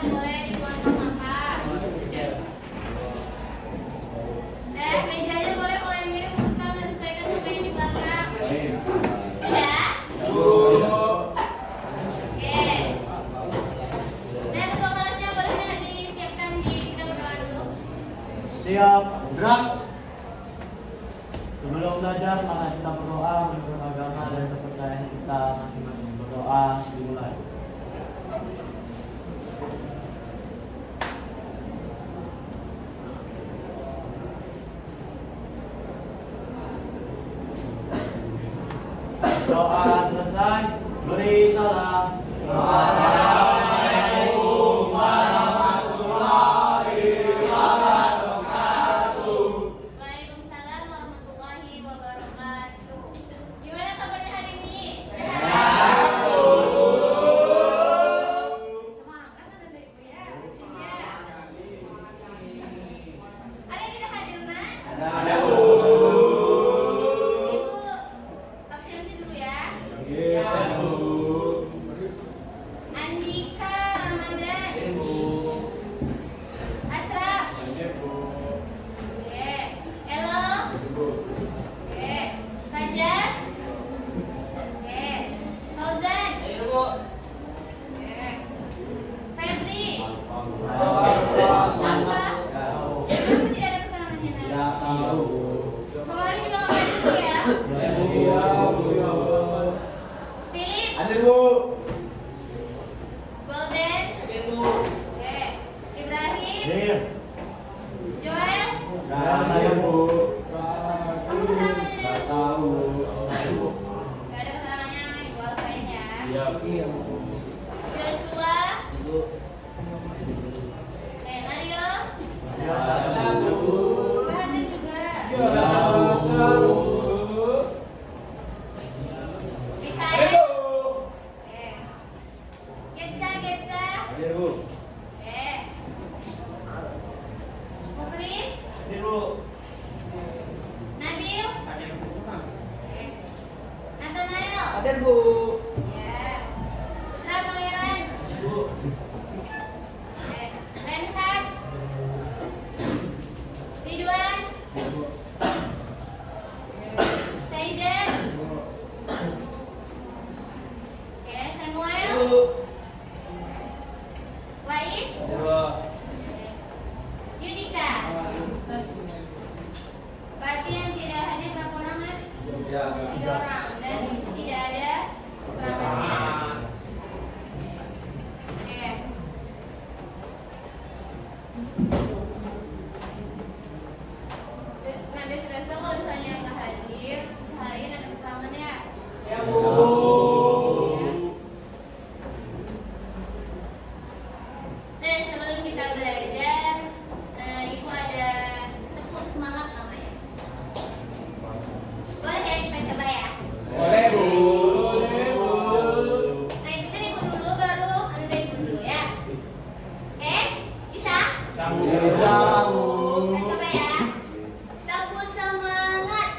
boleh dikeluarkan mangkak. Mejanya boleh kalau yang mirip Ustaz menyesuaikan sama yang di belakang. Sudah? Oke. Ketua kelasnya boleh nggak disiapkan kita berdoa dulu? Siap, gerak. Sebelum belajar, mari kita berdoa menurut agama dan kepercayaan kita masing-masing. Berdoa dimulai. Doa selesai, beri salam. Assalamualaikum warahmatullahi wabarakatuh. Waalaikumsalam warahmatullahi wabarakatuh. Gimana kabarnya hari ini? Sehat, Bu. Semangat ada Ibu ya. Iya. Ada yang tidak hadir, Mas? Ada, Bu. Ibu absensi dulu ya. Iya, Bu. Andika Ramadan. Bu. Asraf. Iya, Bu. Oke. Elo. Bu. Oke. Fajar. Oke. Fauzan. Bu. Oke. Febri. Apa? Kenapa tidak ada keterangannya, Nak? Tidak tahu. Kemarin juga nggak ada itu ya. Iya, Bu. Philip. Ada, Bu. Golden. Bu. Oke. Ibrahim. Iya. Joel. Ada, Bu. Kamu keterangannya, Nak? Tahu. Gak ada keterangannya, Ibu Alfain ya. Iya, Bu. Joshua. Bu. Mario. Ada, Bu. Bahagia juga. Mikael. Oke. Getza. Oke. Mukris. Nabil. Oke. Nathanael. Ya. Putra Pangeran. Oke. Renhard. Ridwan. Saidan. Oke. Samuel. Wais. Yudika. Berarti yang tidak hadir berapa orang, Nak? 3 orang. Dan tidak ada perangkatnya. Oke. Nah, besok kalau misalnya nggak hadir, usahain ada keterangannya. Ya. Nah, sebelum kita belajar, Ibu ada tepuk semangat namanya. Boleh ya kita coba ya? Boleh, Bu. Nah, itu kan Ibu dulu, baru Anda Ibu dulu ya. Bisa? Bisa, Bu. Kita coba ya. Tepuk semangat.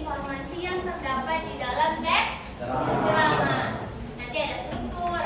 informasi yang terdapat di dalam teks ceramah. Nanti ada struktur,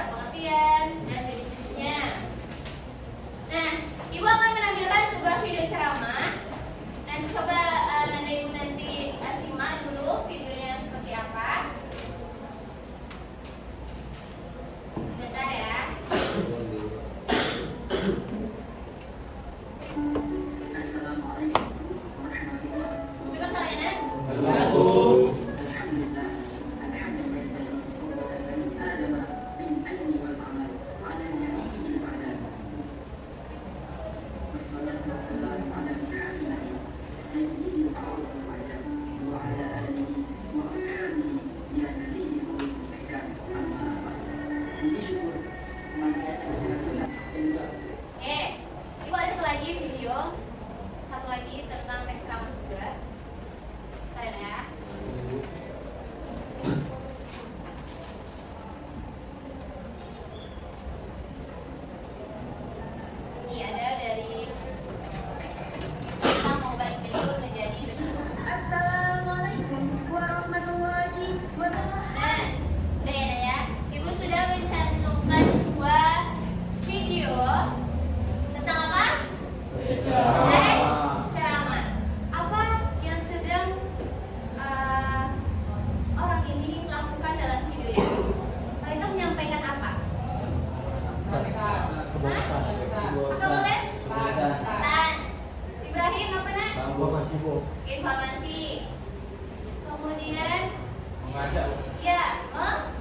Ya,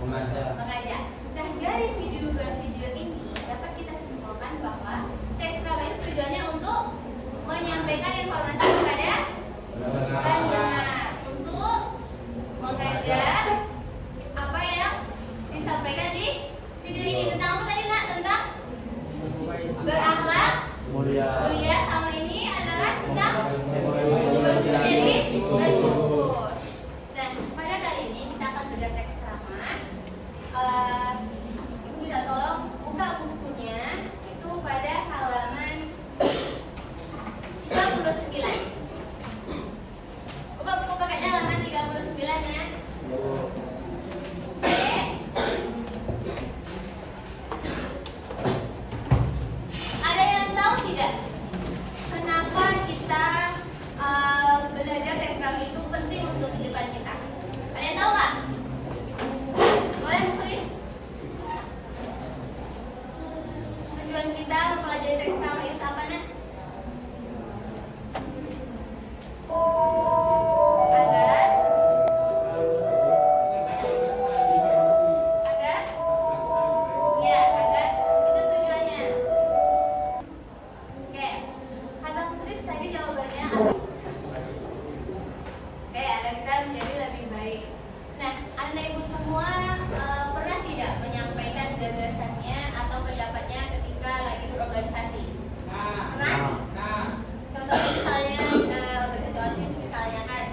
Mengajak. mengajak. Nah, dari dua video ini dapat kita simpulkan bahwa teks ramah itu tujuannya untuk menyampaikan informasi kepada pendengar, untuk mengajar apa yang disampaikan di video ini. Tentang apa tadi nak? Tentang berakhlak mulia, sama ini adalah tentang jadi bersyukur. Nah, pada kali ini kita akan belajar teks ramah. Ibu minta tolong buka bukunya itu pada halaman 39. Buka buku pakainya halaman 39 ya. Ada yang tahu tidak kenapa kita belajar teks ramah itu penting untuk kehidupan kita? Ada yang tahu nggak? Boleh tulis. Tujuan kita mempelajari teks ramah itu apa nak? Agar itu tujuannya. Oke, kata tulis tadi jawabannya apa? Oke, agar kita menjadi lebih baik. Nah, anda ibu semua pernah tidak menyampaikan gagasannya atau pendapatnya ketika lagi berorganisasi? Pernah? Contohnya misalnya organisasi OSIS misalnya kan,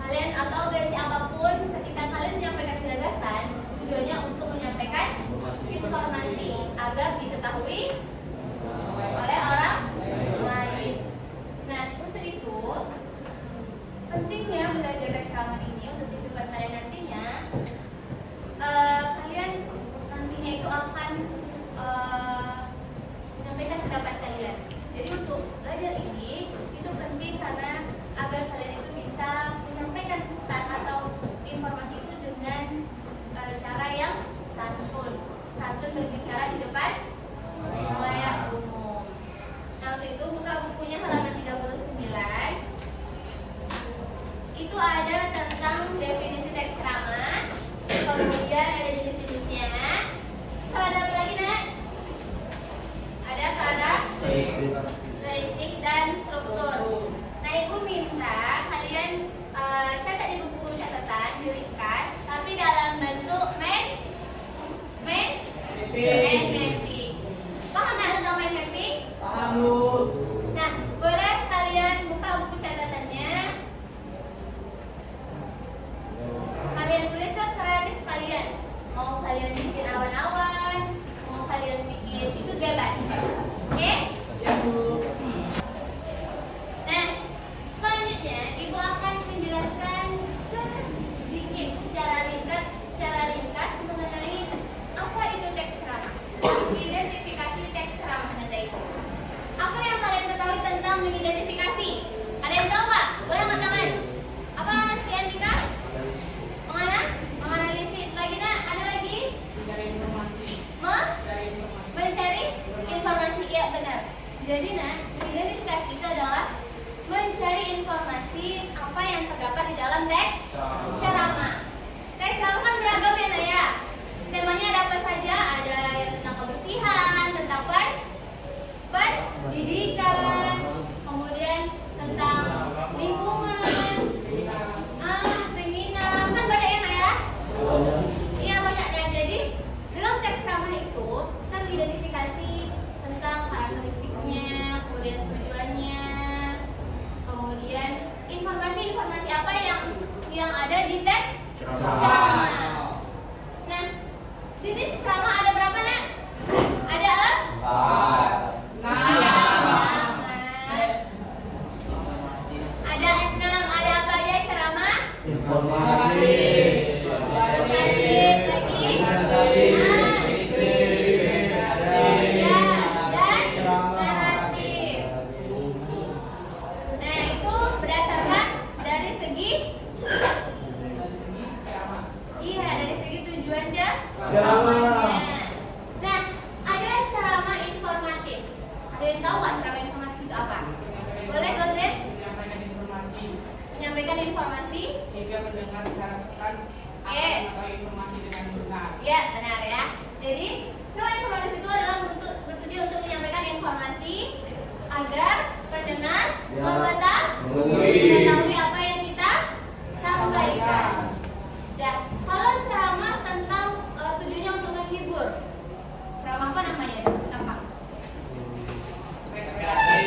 kalian atau organisasi apapun, ketika kalian menyampaikan gagasan, tujuannya untuk menyampaikan informasi agar diketahui oleh orang lain. Nah, untuk itu pentingnya belajar teks ramah ini untuk kehidupan kalian nantinya. Kalian nantinya itu akan menyampaikan pendapat kalian. Jadi untuk belajar ini itu penting karena agar kalian itu bisa menyampaikan pesan atau informasi itu dengan cara yang santun berbicara di depan halayak umum. Nah, untuk itu buka bukunya halaman 39. Itu ada tentang definisi teks ramah, kemudian ada jenis-jenisnya. So, ada apa lagi nak? Ada karakteristik dan struktur. Nah, ibu minta kalian catat di buku catatan, diringkas, tapi dalam bentuk mapping. Paham nggak tentang mind mapping? Paham Bu. Nah, boleh kalian buka buku catatannya. Kalian tulis kreatif kalian. Mau kalian bikin awan-awan, mau kalian bikin itu bebas. Oke? Ya Bu. Nah, selanjutnya ibu akan menjelaskan sedikit secara ringkas mengenai apa itu teks ramah. Identifikasi teks ramah nanti itu. Apa yang kalian ketahui tentang mengidentifikasi? Ada yang tahu nggak? Boleh angkat tangan. Apa si Andika? Menganalisis. Lagi nak? Ada lagi? Mencari informasi. Iya benar. Jadi nak, identifikasi itu adalah mencari informasi apa yang terdapat di dalam teks ramah. Teks ramah kan beragam ya nak ya. Temanya ada apa saja? Ada yang tentang kebersihan, tentang pendidikan, kemudian tentang lingkungan, kriminal, kan banyak ya nak ya? Iya banyak ya. Jadi dalam teks ramah itu kita mengidentifikasi tentang karakteristiknya, kemudian tujuannya, kemudian informasi-informasi apa yang ada di teks ramah. Nah, jenis ceramah ada berapa nak? Ada ada 6. Ada apa aja ceramah? Informatif. Lagi? Ya, dan naratif. Nah, itu berdasarkan dari segi tujuan ceramahnya. Nah, ada ceramah informatif. Ada yang tahu nggak ceramah informatif itu apa? Boleh Godet? Menyampaikan informasi. Menyampaikan informasi. Sehingga mendengar diharapkan akan mengetahui informasi dengan benar. Ya, benar ya. Jadi, ceramah informatif itu adalah bertujuan untuk menyampaikan informasi agar pendengar mengetahui apa yang kita sampaikan. Dan kalau ceramah tentang tujuannya untuk menghibur, ceramah apa namanya? Apa?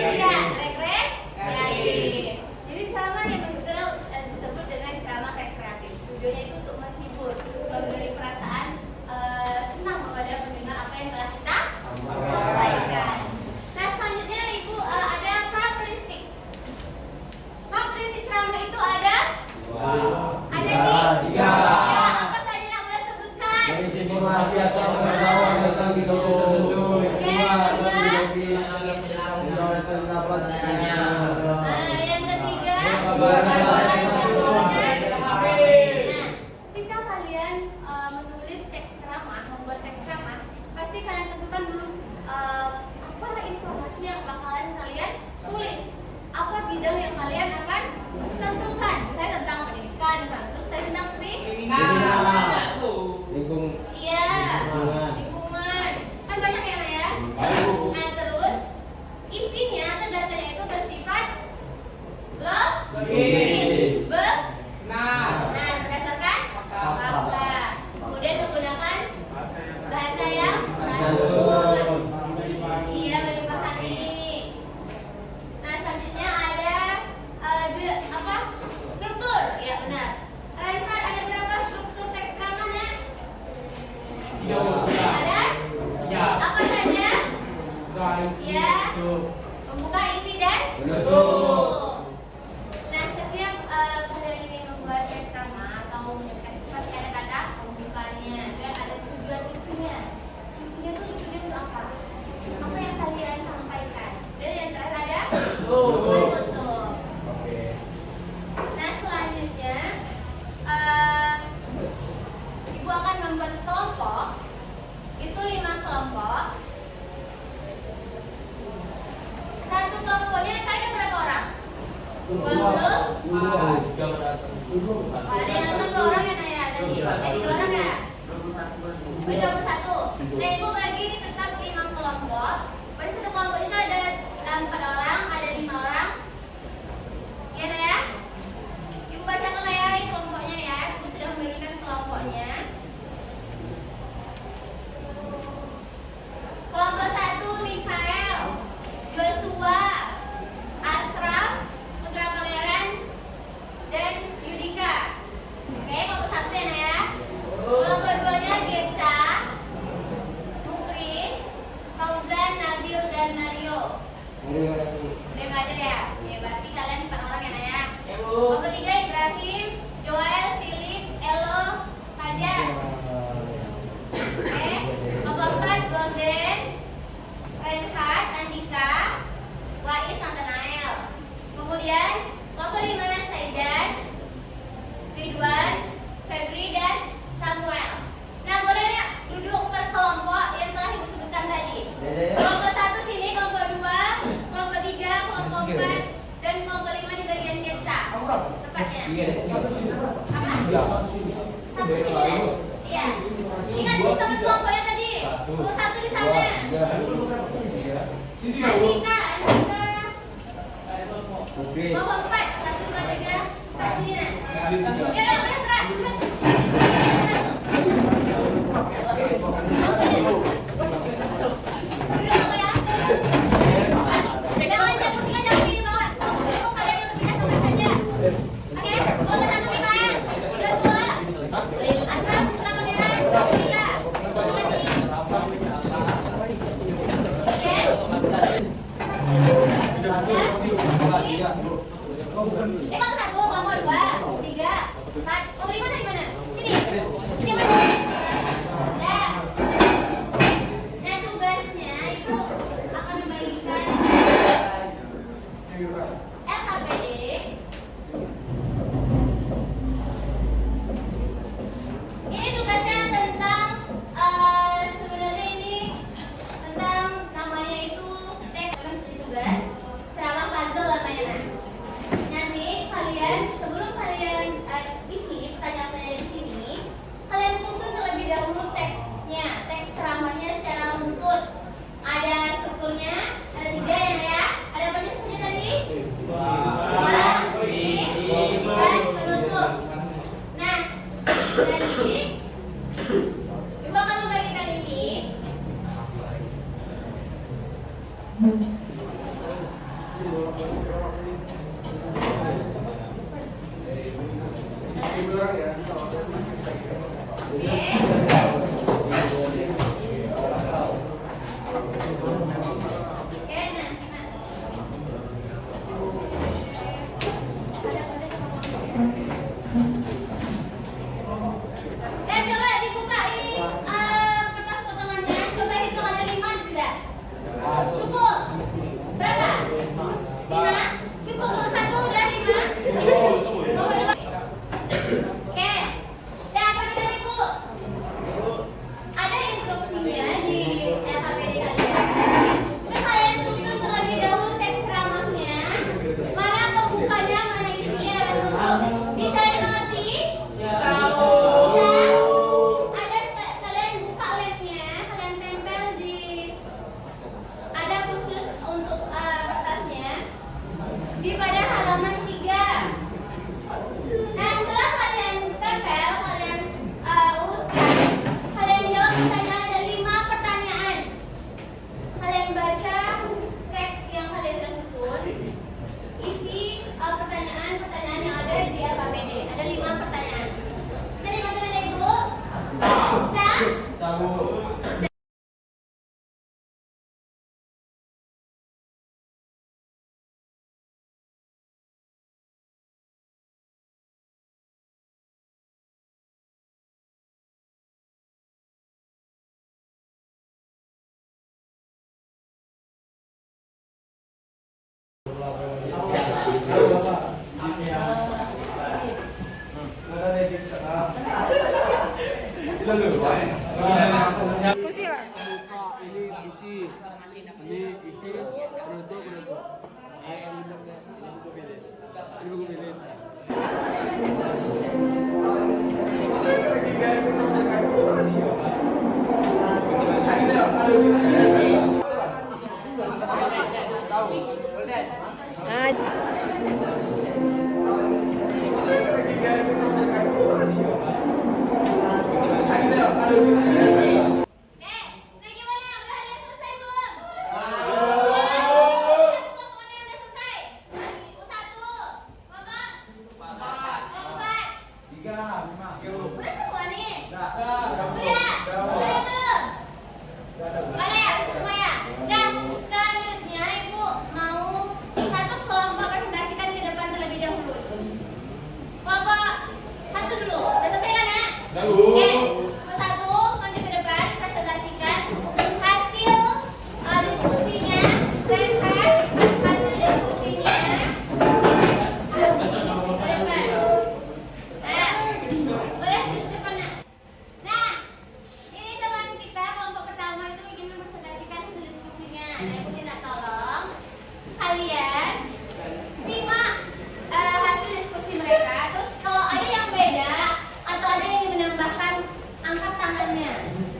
Ya, rekreatif. Jadi ceramah yang betul disebut dengan ceramah rekreatif. Tujuannya itu untuk menghibur, memberi perasaan senang kepada pendengar apa yang telah kita sampaikan. Nah, selanjutnya Ibu ada karakteristik. Karakteristik ceramah itu ada? Ada tiga. Ya, apa saja yang boleh sebutkan? Informasi atau pengetahuan tentang hidup tertentu. Yang ketiga, ketika kalian menulis teks ceramah, membuat teks ceramah, pasti kalian tentukan dulu apa informasi yang bakalan kalian tulis, apa bidang yang kalian akan tentukan. Saya tentang pendidikan, terus saya tentang iya, lingkungan, kan banyak ya, Nak, ya. Nah, terus isinya atau datanya itu bersifat logis, nah, berdasarkan fakta. Kemudian menggunakan bahasa yang santun, iya, boleh dipahami. Nah, selanjutnya ada apa? Struktur, ya benar. Reinhard, ada berapa struktur teks ceramah, Nak? Ada? Apa saja? Ya, pembuka, isi, dan penutup. Nah, setiap kalian ingin membuat teks ceramah atau menyampaikan itu pasti ada kata pembukanya dan ada tujuan isinya. Isinya itu tujuan untuk apa? Apa yang kalian sampaikan? Dan yang terakhir ada penutup. Nah, selanjutnya Ibu akan membuat kelompok. Itu 5 kelompok. Satu kelompoknya kalian berapa orang? 20? Ada yang nonton 2 orang ya, Naya tadi? 3 orang ya? 21. Nah, Ibu bagi tetap 5 kelompok. Pada satu kelompok itu ada 4 orang, ada 5 orang. Ya, Naya? Ibu bacakan ya kelompoknya ya. Ibu sudah membagikan kelompoknya. Kelompok 1, Mikael, Joshua, Asraf, Putra Pangeran, dan Yudika. Oke, kelompok 1 ya, Naya. Kelompok 2-nya Getsa, Mukris, Fauzan, Nabil, dan Mario. Udah nggak ada ya? Oke, berarti kalian 4 orang ya, Naya. Kelompok 3, Ibrahim, Joel, Philip, Elo, Fajar. Oke, kelompok 4, Golden, Reinhard, Andika, Wais, Nathanael. Kemudian kelompok 5, Saidan, Ridwan, Febri, dan Samuel. Nah, boleh ya duduk per kelompok yang telah Ibu sebutkan tadi. Kelompok 1 sini, kelompok 2, kelompok 3, kelompok 4, dan kelompok 5 di bagian Getsa. Tepatnya. Apa? Satu sini. Iya. Ingat teman kelompoknya tadi. Kelompok 1 di sana. Andika. Kelompok 4, 1, 2, 3, 4 sini, Nak. Ya udah, gerak. Kelompok 1, kelompok 2, 3, 4, Jadi, Ibu akan membagikan ini. Dan coba dibuka ini kertas potongannya. Coba hitung ada 5 tidak? Cukup. Berapa? 5. Cukup nomor 1 udah 5. Nomor 2. Oke. Dan apa kita Ibu? Ada instruksinya di LKPD kalian. Itu kalian susun terlebih dahulu teks ceramahnya. Mana pembukanya, mana isinya dan bentuk. Bisa dimengerti? Bisa. Ada kalian buka labnya, kalian tempel di ada khusus untuk kertasnya di pada halaman 3. Nah, setelah kalian tempel, kalian urutkan, kalian jawab pertanyaan, ada 5 pertanyaan. Kalian baca teks yang kalian sudah susun, isi pertanyaan-pertanyaan yang ada di LKPD. Ada 5 pertanyaan. Bisa dibantu oleh Ibu? Bisa? Sabu. Diskusi lah. Ini isi bentuk. Ini buku pilih. Nah gimana? Udah ada yang selesai belum? Kelompok mana yang udah selesai? 1, kelompok 4, 3, 5. udah semua nih? Udah. Udah belum? Ada ya? Semua ya? Udah, selanjutnya Ibu mau satu kelompok presentasikan ke depan terlebih dahulu. Kelompok 1 dulu, udah selesai kan ya? Oke, kelompok 1 maju ke depan, presentasikan hasil diskusinya, rehat hasil diskusinya. Boleh di depan nak. Nah, ini teman kita kelompok pertama itu ingin mempresentasikan hasil diskusinya. Nah, Ibu minta tolong kalian simak hasil diskusi mereka. Terus kalau ada yang beda atau ada yang ingin menambahkan, angkat tangannya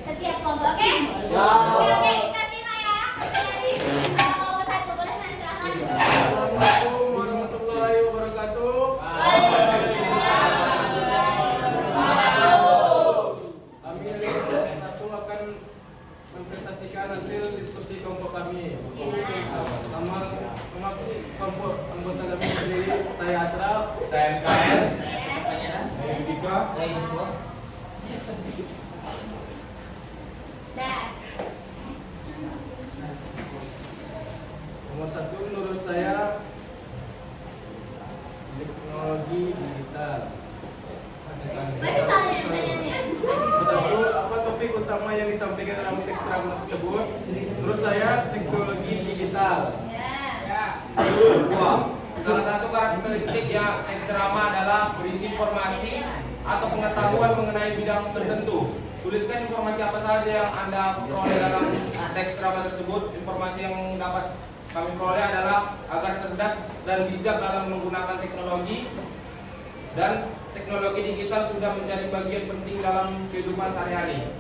setiap kelompok, oke? Oke, kita simak ya. Dari kelompok 1 boleh nanti silakan. Assalamualaikum warahmatullahi wabarakatuh. Kami dari kelompok 1 akan mempresentasikan hasil diskusi kelompok kami. Sama kelompok anggota kami sendiri, saya Asraf, saya MKL, saya Dika, saya Iswa. Dah. Nomor 1 menurut saya teknologi digital. Baca soalnya pertanyaannya. Satu, apa topik utama yang disampaikan dalam teks ceramah tersebut? Menurut saya teknologi digital. Ya. Dua, salah satu karakteristik yang teks ceramah adalah berisi informasi atau pengetahuan mengenai bidang tertentu. Tuliskan informasi apa saja yang Anda peroleh dalam teks ceramah tersebut. Informasi yang dapat kami peroleh adalah agar cerdas dan bijak dalam menggunakan teknologi, dan teknologi digital sudah menjadi bagian penting dalam kehidupan sehari-hari.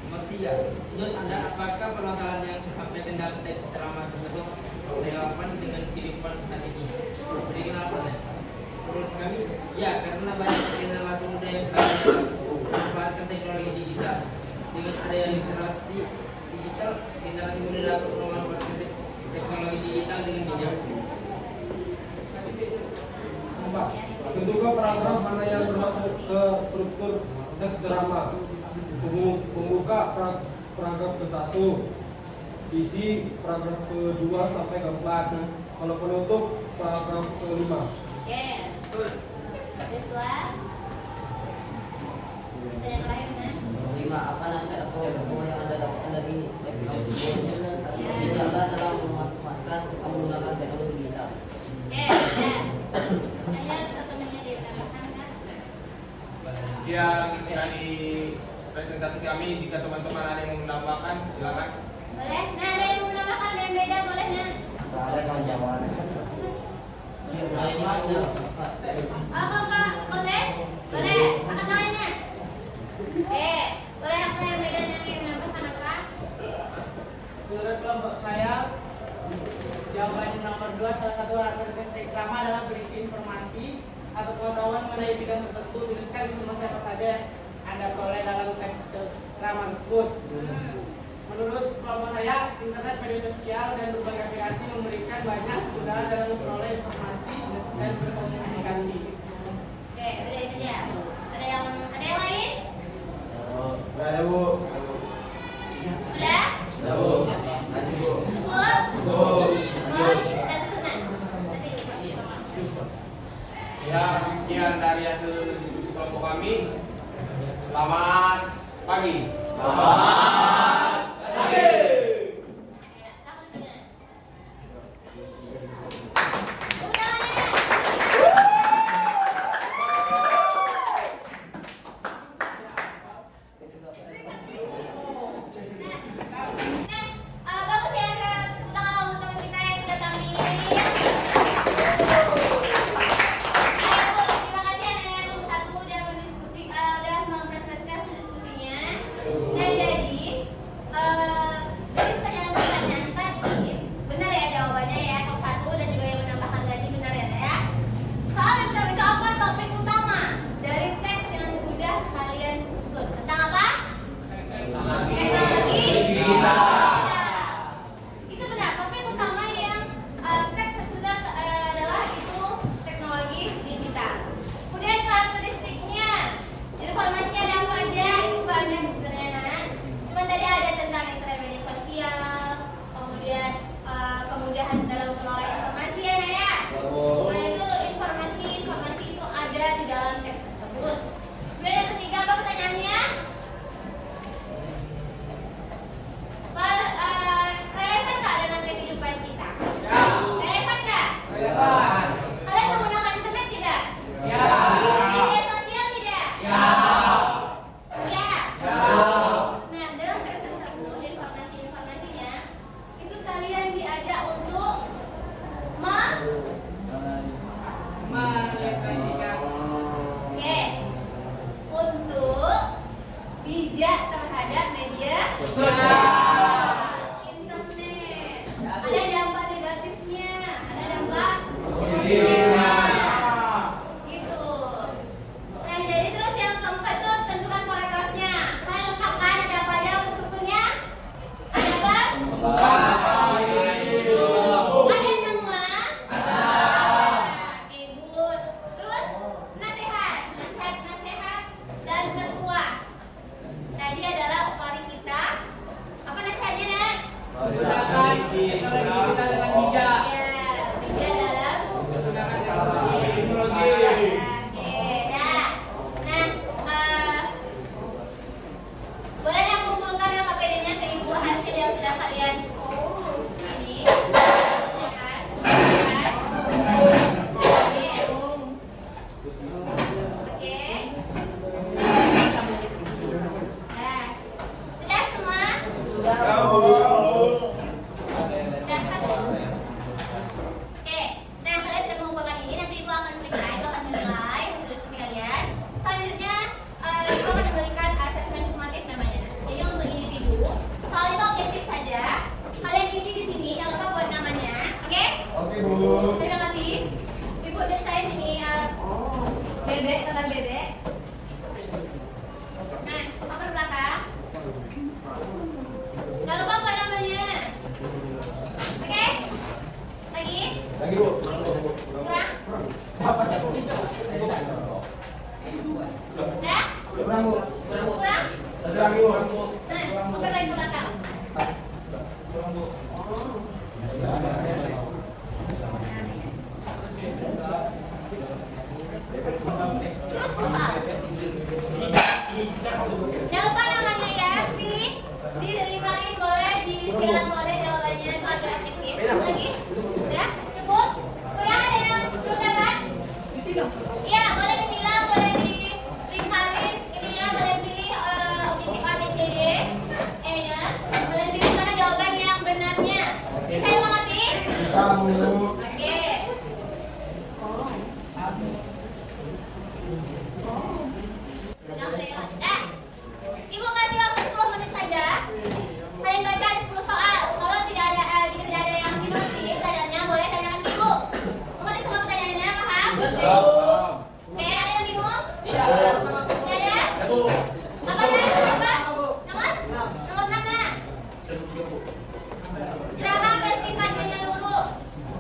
Nomor 3, menurut Anda apakah permasalahan yang disampaikan dalam teks ceramah tersebut relevan dengan kehidupan saat ini? Berikan alasannya. Menurut kami? Ya, karena banyak generasi muda yang sekarang memanfaatkan teknologi digital. Dengan adanya literasi digital, generasi muda dapat memanfaatkan teknologi digital dengan bijak. Empat, tentukan paragraf mana yang termasuk ke struktur teks drama. Pembuka paragraf ke-1, isi paragraf ke-2 sampai ke-4. Kalau penutup paragraf ke-5. Oke. Jelas. Ada yang lain kan? 5. Apa nasihat atau hukuman yang Anda dapatkan dari bijaklah dalam memanfaatkan menggunakan teknologi digital. Oke, ya. Saya satu menit ditambahkan kan? Sekian dari presentasi kami. Jika teman-teman ada yang mau menambahkan, silakan. Boleh? Nah, ada yang mau menambahkan ada yang beda boleh nah. Ada jawaban. Saya ini ada. Oh, Kak, boleh? Boleh. Angkat tangannya. Boleh apa yang beda yang ingin menambahkan apa? Menurut kelompok saya, jawaban nomor 2 salah satu rangkaian teks sama adalah berisi informasi atau pengetahuan mengenai bidang tertentu. Tuliskan informasi apa saja yang Anda peroleh dalam teks ceramah tersebut. Menurut kelompok saya, internet, media sosial, dan berbagai aplikasi memberikan banyak kemudahan dalam memperoleh informasi dan berkomunikasi. Oke, udah itu aja. Ada yang lain? Gak ada, Bu. Udah? Ya, Bu. Cukup? Cukup. Cukup? Udah tutup nah. Nanti lupa. Ya, sekian dari hasil diskusi kelompok kami. Selamat pagi. Selamat pagi. Bagus ya, tepuk tangan untuk teman kita yang sudah kami. Terima kasih anak yang nomor 1 udah udah mempresentasikan diskusinya. Dan jadi bebek, tentang bebek. Nah, paper belakang. Jangan lupa apa namanya. Oke? Lagi? Lagi Bu. Kurang? Apa satu? Udah? Kurang Bu. Kurang? Satu lagi Bu. Nah, paper lagi ke belakang. Kurang Bu. Terus pusat. Jangan lupa namanya ya, pilih. Dilimpahin boleh, disilang boleh jawabannya itu agak efektif. Lagi? Udah? Cukup? Kurang ada yang belum dapat? Iya, boleh disilang, boleh dilimpahin. Ininya boleh pilih objektif A, B, C, D. E-nya. Boleh pilih mana jawaban yang benarnya. Bisa yang mengerti? Oke. Nah, Ibu kasih waktu 10 menit saja. Kalian baca 10 soal. Kalau tidak ada jika tidak ada yang mengerti pertanyaannya, boleh tanyakan ke Ibu. Mengerti semua pertanyaannya, paham? Oke, ada yang bingung? Tidak ada? Apa ada? Apa? Nomor 6 nah. Ceramah bersifat menyeluruh.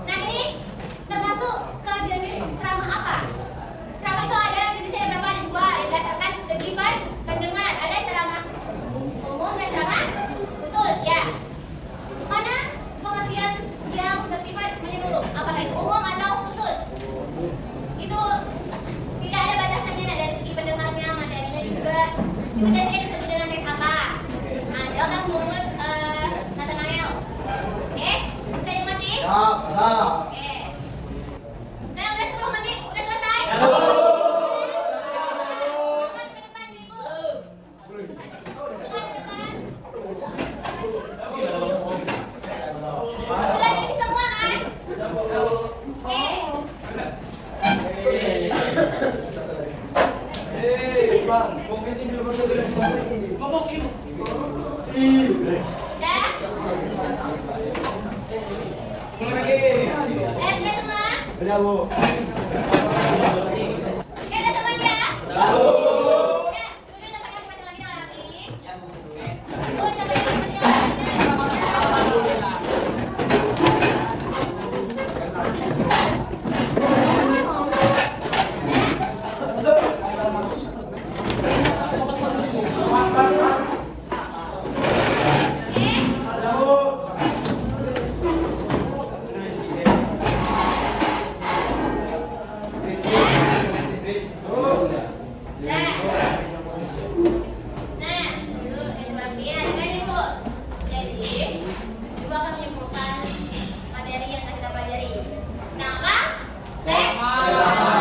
Nah, ini termasuk ke jenis ceramah apa? Ceramah itu ada jenisnya ada berapa? Ada 2, berdasarkan segi pendengar. Ada ceramah umum dan ceramah khusus, ya. Mana pengertian yang bersifat menyeluruh? Apakah itu umum atau khusus? Itu tidak ada batasannya, nah, dari segi pendengarnya, materinya juga. Itu biasanya disebut dengan teks apa? Nah, jawab menurut Nathanael. Oke? Bisa dimengerti? Oke. Nah, udah 10 menit, udah selesai? Depan ke depan, Ibu. Depan ke depan. Sudah jadi semua kan? Oke. Udah? Sudah semua? Udah Bu. Udah semuanya? Udah. Udah sampai yang baca lagi lagi. Udah sampai yang baca lagi. Nah, dulu saya bagian kan Ibu. Jadi, Ibu akan menyimpulkan materi yang akan kita pelajari. Nah, apa? Teks drama.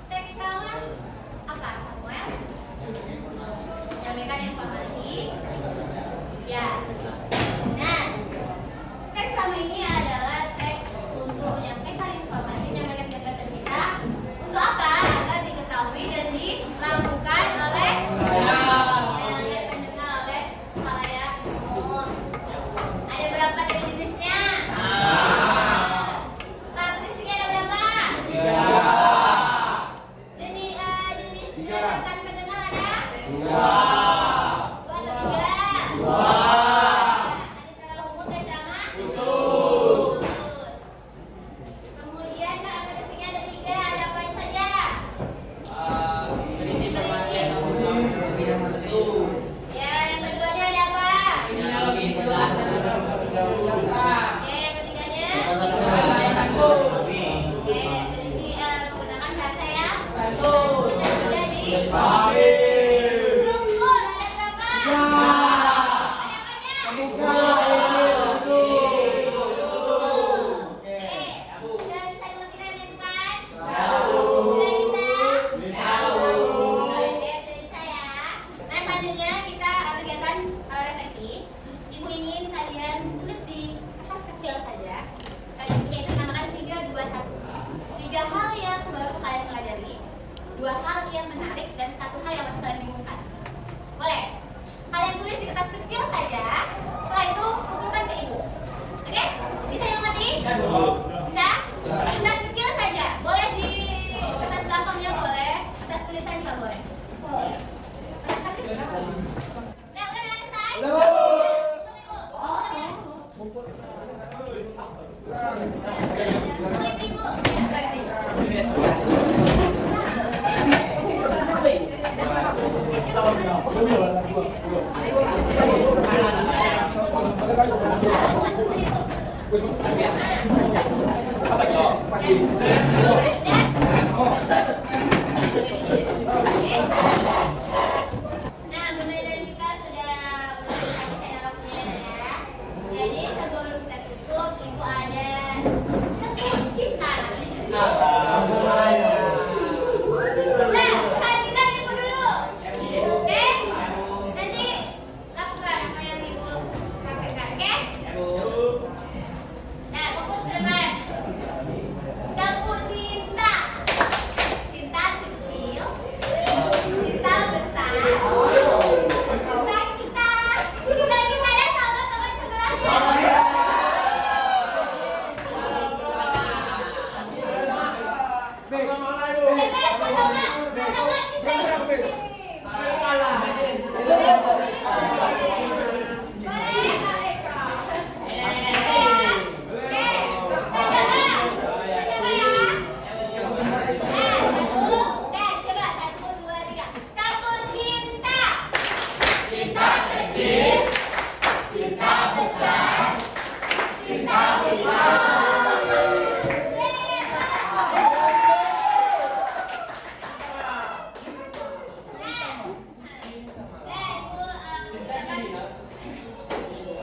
Teks drama apa, Samuel? Menyampaikan informasi. Ya. Nah, teks drama ini adalah teks untuk menyampaikan informasi, menyampaikan gagasan kita. Untuk apa? Agar diketahui dan dilakukan oleh yang pendengar oleh khalayak umum. Ada berapa jenisnya? Karakteristiknya ada berapa? Jenis berdasarkan pendengar ada? 2 atau 3? Ada secara umum dan drama? Khusus. Kemudian karakteristiknya ada 3, ada apa saja? Ya, yang keduanya ada apa? Oke, yang ketiganya? Oke, berisi menggunakan bahasa yang santun dan sudah dipahami. Struktur ada berapa? Ada apanya? Oke, sudah bisa dimengerti dan bukan? Sudah bisa? Oke, sudah bisa ya. Nah, selanjutnya kita kegiatan refleksi. Ibu ingin kalian tulis di kertas kecil saja. Refleksinya itu dinamakan 3, 2, 1. 3 hal yang baru kalian pelajari, 2 hal yang menarik, dan 1 hal yang masih kalian bingungkan. Boleh? Kalian tulis di kertas kecil saja. Setelah itu kumpulkan ke Ibu. Oke? Bisa dimengerti? Bisa? Kertas kecil saja. Boleh di Nah, pembelajaran kita sudah selesai dalam penjelasan ya. Jadi sebelum kita tutup, ibu ada tepuk cinta. Nah, perhatikan ibu dulu. Oke? Nanti lakukan apa yang ibu katakan, oke? Nah, fokus ke depan. Tepuk cinta. Cinta kecil, cinta besar, cinta kita dan sahabat-sahabat sebelahnya.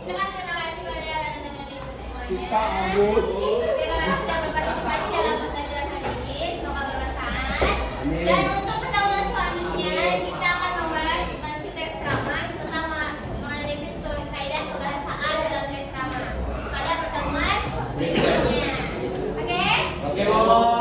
Bebas, potongan kita ini. Cinta Agus. Terima kasih sudah berpartisipasi dalam pembelajaran hari ini. Semoga bermanfaat. Dan untuk pertemuan selanjutnya kita akan membahas masih teks krama tentang menganalisis kaidah kebahasaan dalam teks krama pada pertemuan berikutnya. Oke? Oke, Bu.